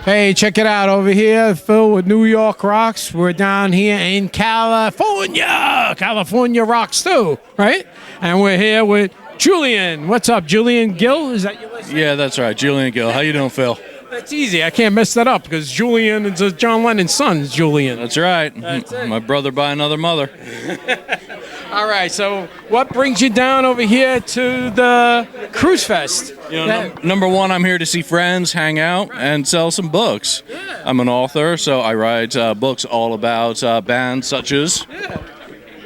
Hey, check it out over here, Phil with New York Rocks. We're down here in California. California rocks too, right? And we're here with Jullian. What's up, Jullian Gill? Is that your last name? Yeah, that's right, Jullian Gill. How you doing, Phil? That's easy. I can't mess that up because Jullian is John Lennon's son, Jullian. That's right. That's it. My brother by another mother. All right, so what brings you down over here to the Kruisefest? You know, number one, I'm here to see friends, hang out, and sell some books. Yeah. I'm an author, so I write books all about bands such as.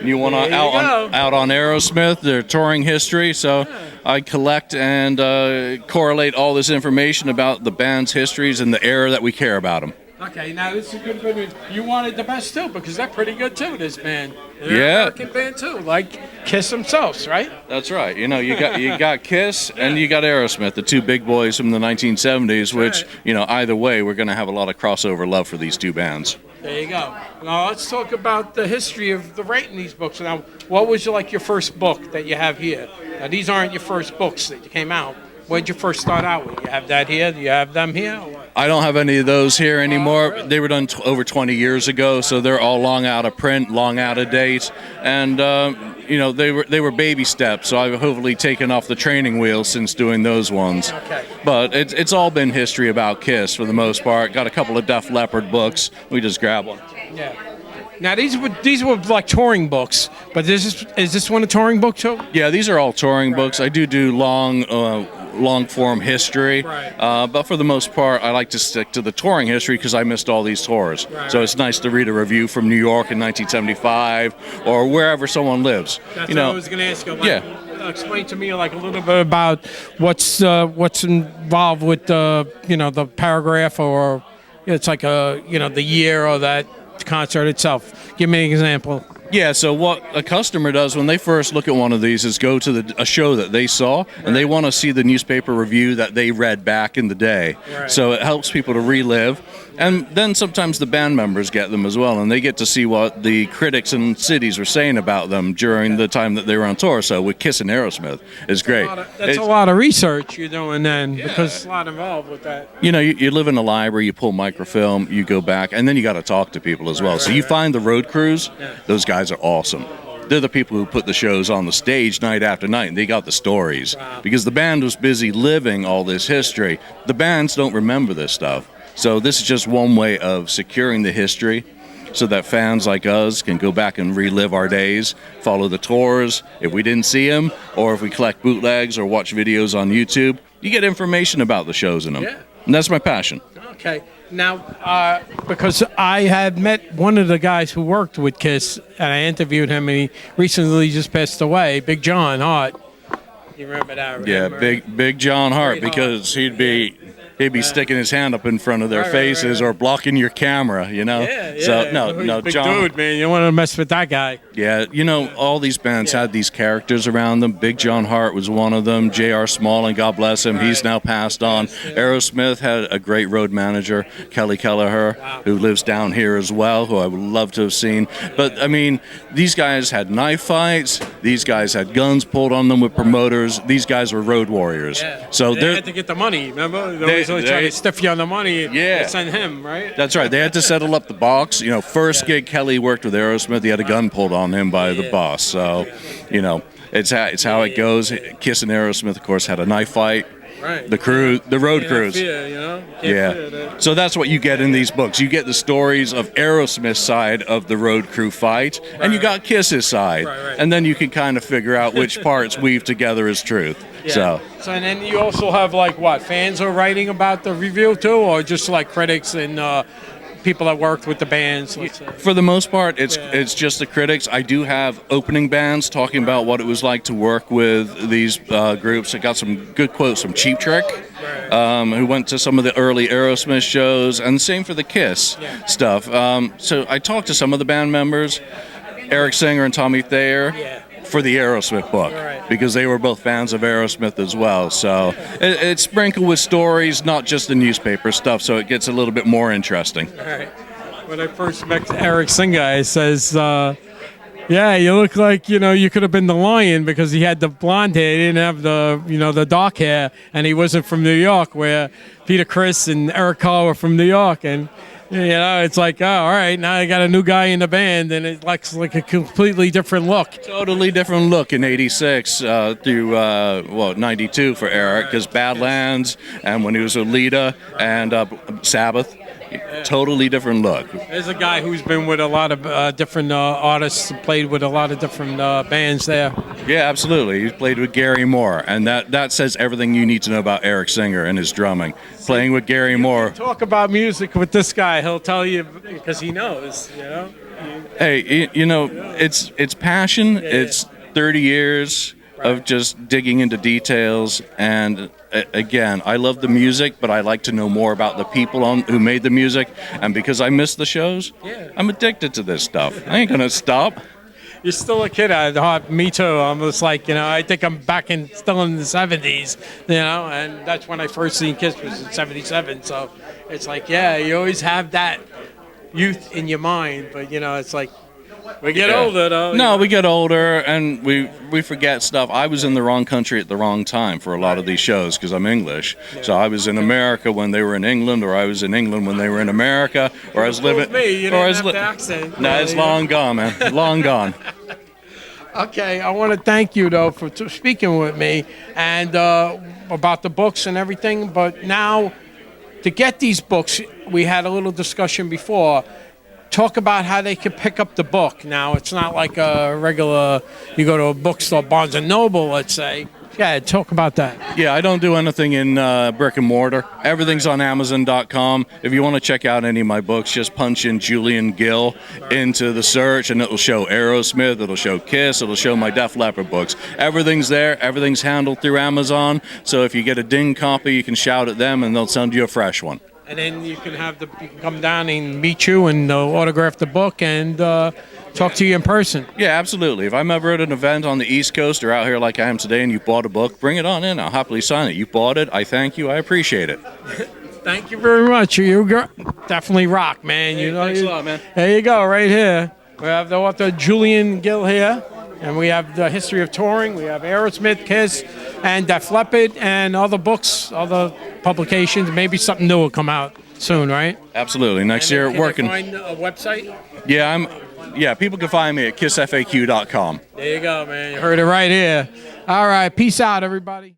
You want to out on Aerosmith, their touring history. So I collect and correlate all this information about the band's histories and the era that we care about them. Okay, now this is a good bit. You wanted the best too, because they're pretty good too. This band, they're an Yeah. American band too, like Kiss themselves, right? That's right. You know, you got Kiss and you got Aerosmith, the two big boys from the 1970s. Which, you know, either way, we're going to have a lot of crossover love for these two bands. There you go. Now let's talk about the history of the writing these books. Now, what was your first book that you have here? Now, these aren't your first books that came out. Where'd you first start out with? You have that here? Do you have them here? Or what? I don't have any of those here anymore. Really? They were done over 20 years ago, so they're all long out of print, long out of date, and you know, they were baby steps. So I've hopefully taken off the training wheels since doing those ones. Okay. But it's all been history about Kiss for the most part. Got a couple of Def Leppard books. We just grab one. Yeah. Now these were like touring books, but is this one a touring book too? Yeah, these are all touring books. I do long form history, Right. but for the most part, I like to stick to the touring history because I missed all these tours. Right. So it's nice to read a review from New York in 1975 or wherever someone lives. That's you know, what I was going to ask you. Yeah. Explain to me like a little bit about what's involved with the paragraph, or it's like the year or that concert itself. Give me an example. Yeah, so what a customer does when they first look at one of these is go to a show that they saw, and they want to see the newspaper review that they read back in the day. Right. So it helps people to relive. And then sometimes the band members get them as well, and they get to see what the critics and cities were saying about them during the time that they were on tour. So with Kiss and Aerosmith, it's great. That's a lot of research you're doing then, because there's a lot involved with that. You know, you live in a library, you pull microfilm, you go back, and then you got to talk to people as well. So you find the road crews, those guys are awesome. They're the people who put the shows on the stage night after night, and they got the stories. Wow. Because the band was busy living all this history. The bands don't remember this stuff. So this is just one way of securing the history so that fans like us can go back and relive our days, follow the tours if we didn't see them, or if we collect bootlegs or watch videos on YouTube. You get information about the shows in them. Yeah. And that's my passion. Okay. Now, because I had met one of the guys who worked with Kiss, and I interviewed him, and he recently just passed away, Big John Hart. You remember that, right? Yeah, big John Hart, Great because he'd be sticking his hand up in front of their faces or blocking your camera, you know? Yeah, yeah. So, no, Big John. dude, man. You don't want to mess with that guy. Yeah, you know, all these bands had these characters around them. Big John Hart was one of them. J.R. Smalling, God bless him, he's now passed on. Aerosmith had a great road manager, Kelly Kelleher, who lives down here as well, who I would love to have seen. But, I mean, these guys had knife fights. These guys had guns pulled on them with promoters. These guys were road warriors. Yeah. So they had to get the money, remember? They always try to stiff you on the money and send him, right? That's right. They had to settle up the box. You know, first gig Kelly worked with Aerosmith, he had a gun pulled on him by the boss. So, you know, it's how it goes. Kiss and Aerosmith, of course, had a knife fight. Right. The road crews. Fear, you know? Yeah. So that's what you get in these books. You get the stories of Aerosmith's side of the road crew fight, and you got Kiss's side. Right. And then you can kind of figure out which parts weave together as truth. Yeah. So and then you also have like what, fans are writing about the review too, or just like critics and people that worked with the bands? Let's say. For the most part, it's just the critics. I do have opening bands talking about what it was like to work with these groups. I got some good quotes from Cheap Trick, who went to some of the early Aerosmith shows, and same for the Kiss stuff. So I talked to some of the band members, Eric Singer and Tommy Thayer, for the Aerosmith book, because they were both fans of Aerosmith as well. So it's sprinkled with stories, not just the newspaper stuff, so it gets a little bit more interesting. All right. When I first met Eric Singer, he says, Yeah, you look like, you could have been the Lion because he had the blonde hair. He didn't have the dark hair, and he wasn't from New York, where Peter Criss and Eric Carr were from New York. And, it's like, oh, all right, now I got a new guy in the band, and it looks like a completely different look. Totally different look in '86 through 92 for Eric, because Badlands and when he was with Lita and Sabbath. Totally different look. There's a guy who's been with a lot of different artists, played with a lot of different bands there. Yeah, absolutely. He's played with Gary Moore, and that says everything you need to know about Eric Singer and his drumming. Playing with Gary Moore. Talk about music with this guy. He'll tell you because he knows. Hey, it's passion. It's 30 years of just digging into details, and again, I love the music, but I like to know more about the people who made the music, and because I miss the shows, I'm addicted to this stuff. I ain't gonna stop. You're still a kid at heart. Me too. I'm just like, I think I'm still in the 70s, and that's when I first seen Kiss was in 77, so it's like, you always have that youth in your mind, but it's like, we get older, though. No, we get older, and we forget stuff. I was in the wrong country at the wrong time for a lot of these shows because I'm English. Yeah. So I was in America when they were in England, or I was in England when they were in America, or I was living. You didn't have the accent. No, it's long gone, man. Long gone. Okay, I want to thank you though for speaking with me and about the books and everything. But now, to get these books, we had a little discussion before. Talk about how they can pick up the book. Now, it's not like a regular, you go to a bookstore, Barnes & Noble, let's say. Yeah, talk about that. Yeah, I don't do anything in brick and mortar. Everything's on Amazon.com. If you want to check out any of my books, just punch in Jullian Gill into the search, and it'll show Aerosmith, it'll show Kiss, it'll show my Def Leppard books. Everything's there. Everything's handled through Amazon. So if you get a ding copy, you can shout at them, and they'll send you a fresh one. And then you can come down and meet you and autograph the book and talk to you in person. Yeah, absolutely. If I'm ever at an event on the East Coast or out here like I am today and you bought a book, bring it on in. I'll happily sign it. You bought it. I thank you. I appreciate it. Thank you very much. You definitely rock, man. Hey, thanks a lot, man. There you go, right here. We have the author Jullian Gill here. And we have the history of touring. We have Aerosmith, Kiss, and Def Leppard, and other books, other publications. Maybe something new will come out soon, right? Absolutely. Next year, working. Can you find a website? Yeah, people can find me at kissfaq.com. There you go, man. You heard it right here. All right. Peace out, everybody.